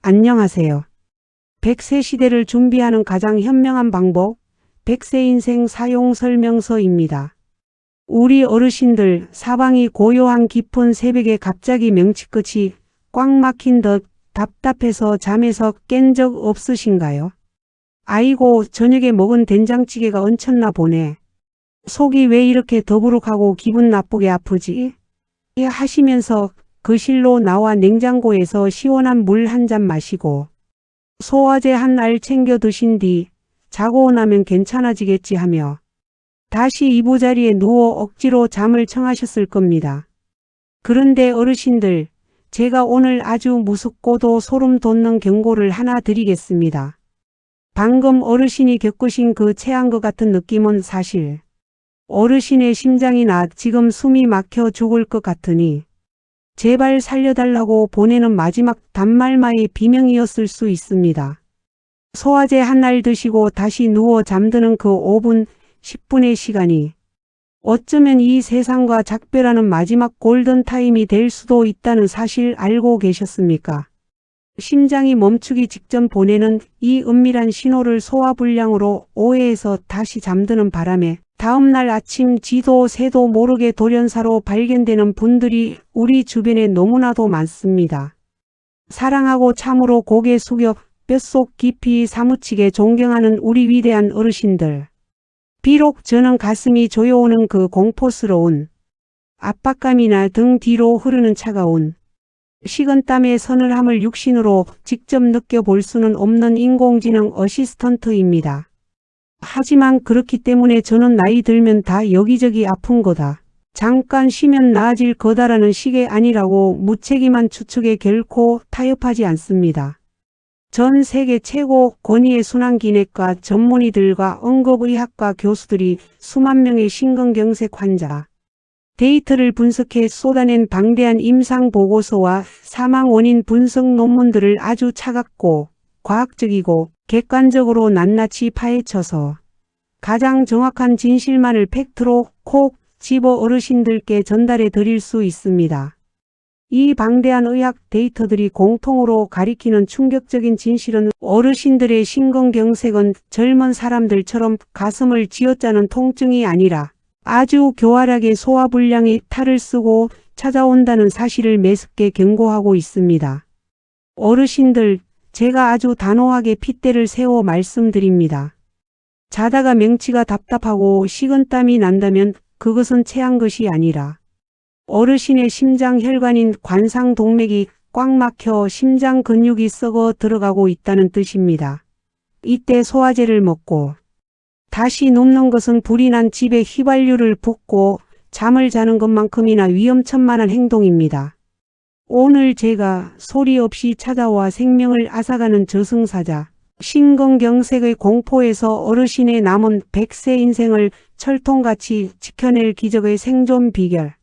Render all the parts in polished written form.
안녕하세요. 100세 시대를 준비하는 가장 현명한 방법, 100세 인생 사용 설명서입니다. 우리 어르신들 사방이 고요한 깊은 새벽에 갑자기 명치끝이 꽉 막힌 듯 답답해서 잠에서 깬 적 없으신가요? 아이고, 저녁에 먹은 된장찌개가 얹혔나 보네. 속이 왜 이렇게 더부룩하고 기분 나쁘게 아프지? 하시면서 거실로 나와 냉장고에서 시원한 물 한 잔 마시고 소화제 한 알 챙겨 드신 뒤 자고 나면 괜찮아지겠지 하며 다시 이부자리에 누워 억지로 잠을 청하셨을 겁니다. 그런데 어르신들, 제가 오늘 아주 무섭고도 소름 돋는 경고를 하나 드리겠습니다. 방금 어르신이 겪으신 그 체한것 같은 느낌은 사실 어르신의 심장이 나 지금 숨이 막혀 죽을 것 같으니 제발 살려달라고 보내는 마지막 단말마의 비명이었을 수 있습니다. 소화제 한 알 드시고 다시 누워 잠드는 그 5분, 10분의 시간이 어쩌면 이 세상과 작별하는 마지막 골든타임이 될 수도 있다는 사실 알고 계셨습니까? 심장이 멈추기 직전 보내는 이 은밀한 신호를 소화불량으로 오해해서 다시 잠드는 바람에 다음날 아침 지도 새도 모르게 돌연사로 발견되는 분들이 우리 주변에 너무나도 많습니다. 사랑하고 참으로 고개 숙여 뼛속 깊이 사무치게 존경하는 우리 위대한 어르신들. 비록 저는 가슴이 조여오는 그 공포스러운 압박감이나 등 뒤로 흐르는 차가운 식은땀의 서늘함을 육신으로 직접 느껴볼 수는 없는 인공지능 어시스턴트입니다. 하지만 그렇기 때문에 저는 나이 들면 다 여기저기 아픈 거다. 잠깐 쉬면 나아질 거다라는 식의 아니라고 무책임한 추측에 결코 타협하지 않습니다. 전 세계 최고 권위의 순환기내과 전문의들과 응급의학과 교수들이 수만 명의 심근경색 환자 데이터를 분석해 쏟아낸 방대한 임상보고서와 사망 원인 분석 논문들을 아주 차갑고 과학적이고 객관적으로 낱낱이 파헤쳐서 가장 정확한 진실만을 팩트로 콕 집어 어르신들께 전달해 드릴 수 있습니다. 이 방대한 의학 데이터들이 공통으로 가리키는 충격적인 진실은 어르신들의 심근경색은 젊은 사람들처럼 가슴을 쥐어짜는 통증이 아니라 아주 교활하게 소화불량이 탈을 쓰고 찾아온다는 사실을 매섭게 경고하고 있습니다. 어르신들, 제가 아주 단호하게 핏대를 세워 말씀드립니다. 자다가 명치가 답답하고 식은땀이 난다면 그것은 체한 것이 아니라 어르신의 심장 혈관인 관상동맥이 꽉 막혀 심장 근육이 썩어 들어가고 있다는 뜻입니다. 이때 소화제를 먹고 다시 눕는 것은 불이 난 집에 휘발유를 붓고 잠을 자는 것만큼이나 위험천만한 행동입니다. 오늘 제가 소리 없이 찾아와 생명을 앗아가는 저승사자, 심근경색의 공포에서 어르신의 남은 100세 인생을 철통같이 지켜낼 기적의 생존 비결,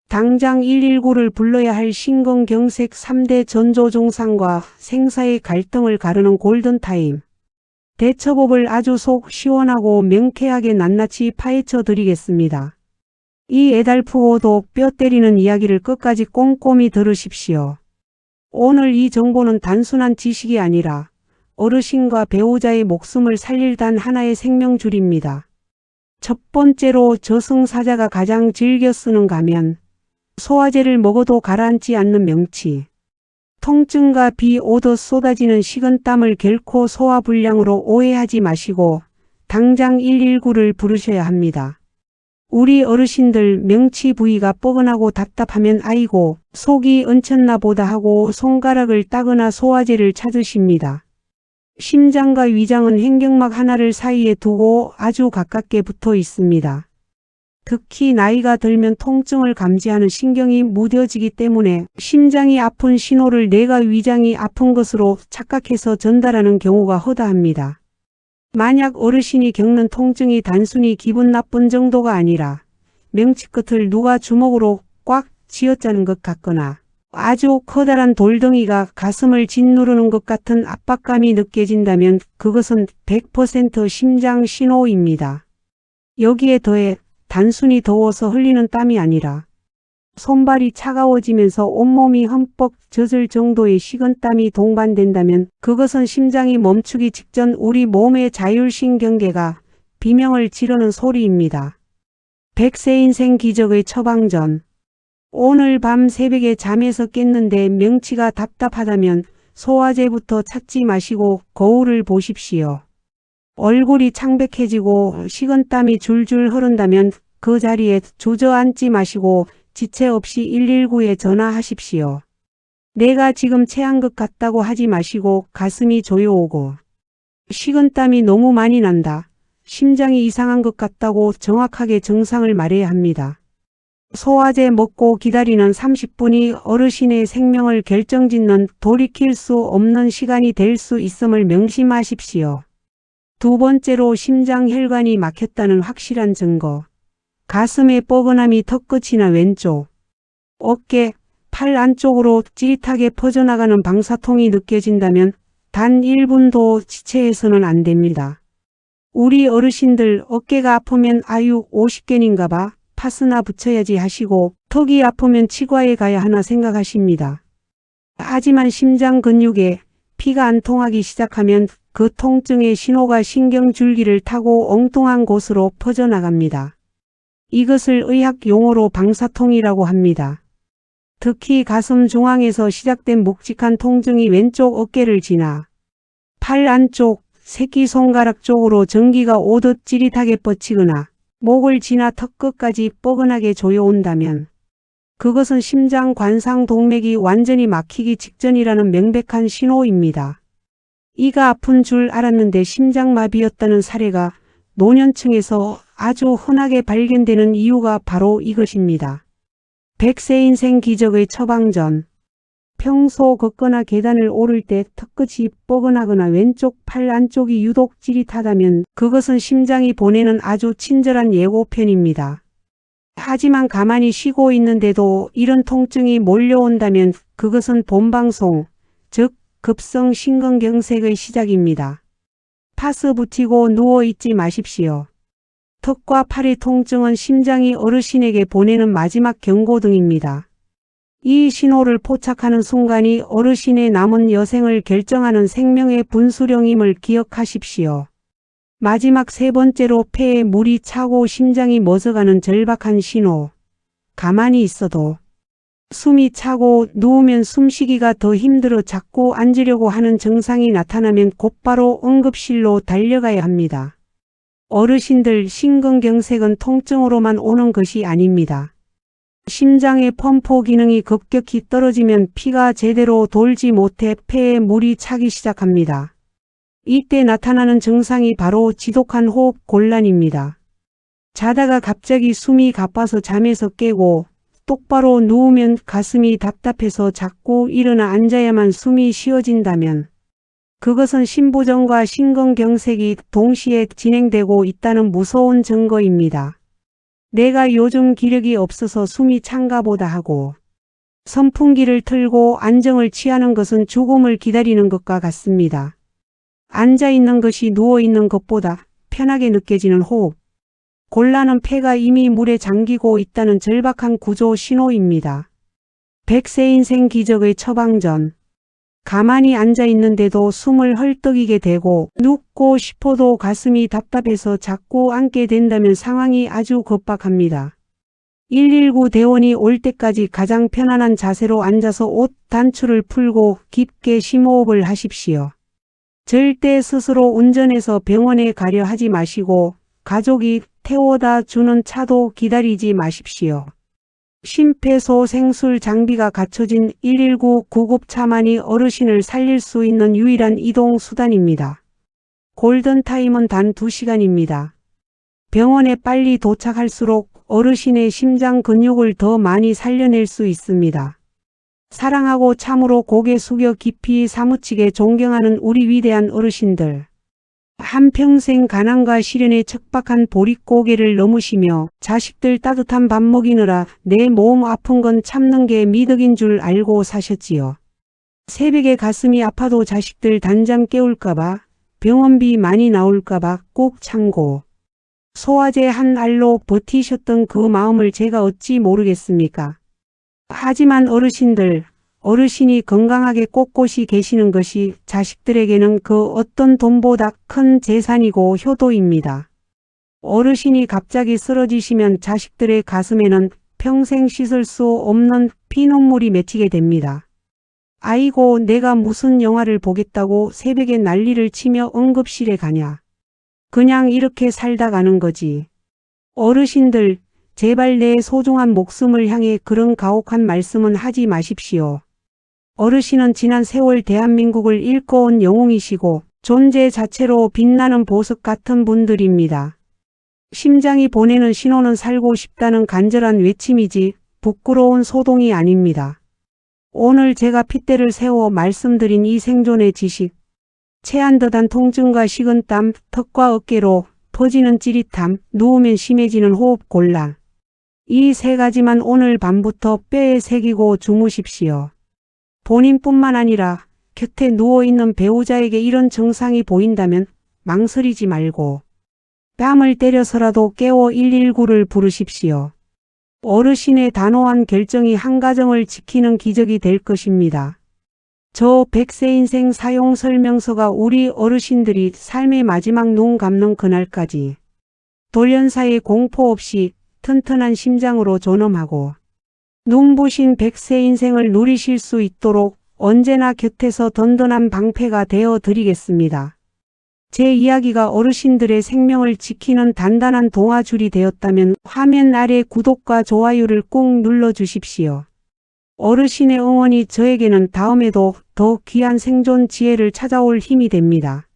당장 119를 불러야 할 심근경색 3대 전조증상과 생사의 갈등을 가르는 골든타임, 대처법을 아주 속 시원하고 명쾌하게 낱낱이 파헤쳐 드리겠습니다. 이 애달프고도 뼈 때리는 이야기를 끝까지 꼼꼼히 들으십시오. 오늘 이 정보는 단순한 지식이 아니라 어르신과 배우자의 목숨을 살릴 단 하나의 생명줄입니다. 첫 번째로 저승사자가 가장 즐겨 쓰는 가면, 소화제를 먹어도 가라앉지 않는 명치. 통증과 비 오듯 쏟아지는 식은땀을 결코 소화불량으로 오해하지 마시고 당장 119를 부르셔야 합니다. 우리 어르신들 명치 부위가 뻐근하고 답답하면 아이고 속이 얹혔나 보다 하고 손가락을 따거나 소화제를 찾으십니다. 심장과 위장은 횡격막 하나를 사이에 두고 아주 가깝게 붙어 있습니다. 특히 나이가 들면 통증을 감지하는 신경이 무뎌지기 때문에 심장이 아픈 신호를 뇌가 위장이 아픈 것으로 착각해서 전달하는 경우가 허다합니다. 만약 어르신이 겪는 통증이 단순히 기분 나쁜 정도가 아니라 명치끝을 누가 주먹으로 꽉 쥐어짜는 것 같거나 아주 커다란 돌덩이가 가슴을 짓누르는 것 같은 압박감이 느껴진다면 그것은 100% 심장 신호입니다. 여기에 더해 단순히 더워서 흘리는 땀이 아니라 손발이 차가워지면서 온몸이 흠뻑 젖을 정도의 식은땀이 동반된다면 그것은 심장이 멈추기 직전 우리 몸의 자율신경계가 비명을 지르는 소리입니다. 100세 인생 기적의 처방전. 오늘 밤 새벽에 잠에서 깼는데 명치가 답답하다면 소화제부터 찾지 마시고 거울을 보십시오. 얼굴이 창백해지고 식은땀이 줄줄 흐른다면 그 자리에 주저앉지 마시고 지체 없이 119에 전화하십시오. 내가 지금 체한 것 같다고 하지 마시고 가슴이 조여오고 식은땀이 너무 많이 난다. 심장이 이상한 것 같다고 정확하게 증상을 말해야 합니다. 소화제 먹고 기다리는 30분이 어르신의 생명을 결정짓는 돌이킬 수 없는 시간이 될 수 있음을 명심하십시오. 두 번째로 심장 혈관이 막혔다는 확실한 증거. 가슴의 뻐근함이 턱끝이나 왼쪽, 어깨, 팔 안쪽으로 찌릿하게 퍼져나가는 방사통이 느껴진다면 단 1분도 지체해서는 안 됩니다. 우리 어르신들 어깨가 아프면 아유 50견인가 봐 파스나 붙여야지 하시고 턱이 아프면 치과에 가야 하나 생각하십니다. 하지만 심장 근육에 피가 안 통하기 시작하면 그 통증의 신호가 신경줄기를 타고 엉뚱한 곳으로 퍼져나갑니다. 이것을 의학 용어로 방사통이라고 합니다. 특히 가슴 중앙에서 시작된 묵직한 통증이 왼쪽 어깨를 지나 팔 안쪽, 새끼손가락 쪽으로 전기가 오듯 찌릿하게 뻗치거나 목을 지나 턱끝까지 뻐근하게 조여온다면 그것은 심장 관상 동맥이 완전히 막히기 직전이라는 명백한 신호입니다. 이가 아픈 줄 알았는데 심장마비였다는 사례가 노년층에서 아주 흔하게 발견되는 이유가 바로 이것입니다. 100세 인생 기적의 처방전. 평소 걷거나 계단을 오를 때 턱끝이 뻐근하거나 왼쪽 팔 안쪽이 유독 찌릿하다면 그것은 심장이 보내는 아주 친절한 예고편입니다. 하지만 가만히 쉬고 있는데도 이런 통증이 몰려온다면 그것은 본방송, 즉 급성 심근경색의 시작입니다. 파스 붙이고 누워있지 마십시오. 턱과 팔의 통증은 심장이 어르신에게 보내는 마지막 경고등입니다. 이 신호를 포착하는 순간이 어르신의 남은 여생을 결정하는 생명의 분수령임을 기억하십시오. 마지막 세 번째로 폐에 물이 차고 심장이 멎어가는 절박한 신호. 가만히 있어도 숨이 차고 누우면 숨쉬기가 더 힘들어 자꾸 앉으려고 하는 증상이 나타나면 곧바로 응급실로 달려가야 합니다. 어르신들 심근경색은 통증으로만 오는 것이 아닙니다. 심장의 펌프 기능이 급격히 떨어지면 피가 제대로 돌지 못해 폐에 물이 차기 시작합니다. 이때 나타나는 증상이 바로 지독한 호흡 곤란입니다. 자다가 갑자기 숨이 가빠서 잠에서 깨고 똑바로 누우면 가슴이 답답해서 자꾸 일어나 앉아야만 숨이 쉬어진다면 그것은 심부전과 심근경색이 동시에 진행되고 있다는 무서운 증거입니다. 내가 요즘 기력이 없어서 숨이 찬가 보다 하고 선풍기를 틀고 안정을 취하는 것은 죽음을 기다리는 것과 같습니다. 앉아있는 것이 누워있는 것보다 편하게 느껴지는 호흡. 곤란한 폐가 이미 물에 잠기고 있다는 절박한 구조 신호입니다. 100세 인생 기적의 처방전. 가만히 앉아있는데도 숨을 헐떡이게 되고 눕고 싶어도 가슴이 답답해서 자꾸 앉게 된다면 상황이 아주 급박합니다. 119 대원이 올 때까지 가장 편안한 자세로 앉아서 옷 단추를 풀고 깊게 심호흡을 하십시오. 절대 스스로 운전해서 병원에 가려 하지 마시고 가족이 태워다 주는 차도 기다리지 마십시오. 심폐소생술 장비가 갖춰진 119 구급차만이 어르신을 살릴 수 있는 유일한 이동 수단입니다. 골든타임은 단 2시간입니다. 병원에 빨리 도착할수록 어르신의 심장 근육을 더 많이 살려낼 수 있습니다. 사랑하고 참으로 고개 숙여 깊이 사무치게 존경하는 우리 위대한 어르신들. 한평생 가난과 시련의 척박한 보릿고개를 넘으시며 자식들 따뜻한 밥 먹이느라 내 몸 아픈 건 참는 게 미덕인 줄 알고 사셨지요. 새벽에 가슴이 아파도 자식들 단잠 깨울까봐, 병원비 많이 나올까봐 꼭 참고 소화제 한 알로 버티셨던 그 마음을 제가 어찌 모르겠습니까? 하지만 어르신들, 어르신이 건강하게 꼿꼿이 계시는 것이 자식들에게는 그 어떤 돈보다 큰 재산이고 효도입니다. 어르신이 갑자기 쓰러지시면 자식들의 가슴에는 평생 씻을 수 없는 피눈물이 맺히게 됩니다. 아이고, 내가 무슨 영화를 보겠다고 새벽에 난리를 치며 응급실에 가냐. 그냥 이렇게 살다 가는 거지. 어르신들, 제발 내 소중한 목숨을 향해 그런 가혹한 말씀은 하지 마십시오. 어르신은 지난 세월 대한민국을 잃고 온 영웅이시고 존재 자체로 빛나는 보석 같은 분들입니다. 심장이 보내는 신호는 살고 싶다는 간절한 외침이지 부끄러운 소동이 아닙니다. 오늘 제가 핏대를 세워 말씀드린 이 생존의 지식, 체한 듯한 통증과 식은땀, 턱과 어깨로 퍼지는 찌릿함, 누우면 심해지는 호흡 곤란. 이 세 가지만 오늘 밤부터 뼈에 새기고 주무십시오. 본인뿐만 아니라 곁에 누워있는 배우자에게 이런 증상이 보인다면 망설이지 말고 뺨을 때려서라도 깨워 119를 부르십시오. 어르신의 단호한 결정이 한 가정을 지키는 기적이 될 것입니다. 저 100세 인생 사용 설명서가 우리 어르신들이 삶의 마지막 눈 감는 그날까지 돌연사의 공포 없이 튼튼한 심장으로 존엄하고 눈부신 100세 인생을 누리실 수 있도록 언제나 곁에서 든든한 방패가 되어 드리겠습니다. 제 이야기가 어르신들의 생명을 지키는 단단한 동아줄이 되었다면 화면 아래 구독과 좋아요를 꼭 눌러주십시오. 어르신의 응원이 저에게는 다음에도 더 귀한 생존 지혜를 찾아올 힘이 됩니다.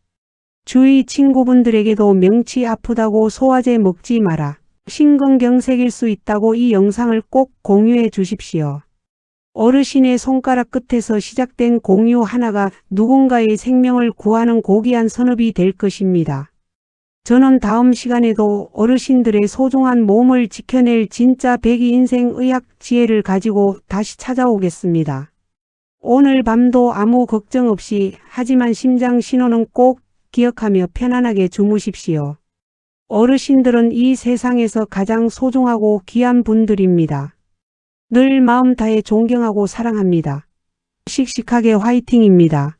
주위 친구분들에게도 명치 아프다고 소화제 먹지 마라, 심근경색일 수 있다고 이 영상을 꼭 공유해 주십시오. 어르신의 손가락 끝에서 시작된 공유 하나가 누군가의 생명을 구하는 고귀한 선업이 될 것입니다. 저는 다음 시간에도 어르신들의 소중한 몸을 지켜낼 진짜 100이 인생 의학 지혜를 가지고 다시 찾아오겠습니다. 오늘 밤도 아무 걱정 없이 하지만 심장 신호는 꼭 기억하며 편안하게 주무십시오. 어르신들은 이 세상에서 가장 소중하고 귀한 분들입니다. 늘 마음 다해 존경하고 사랑합니다. 씩씩하게 화이팅입니다.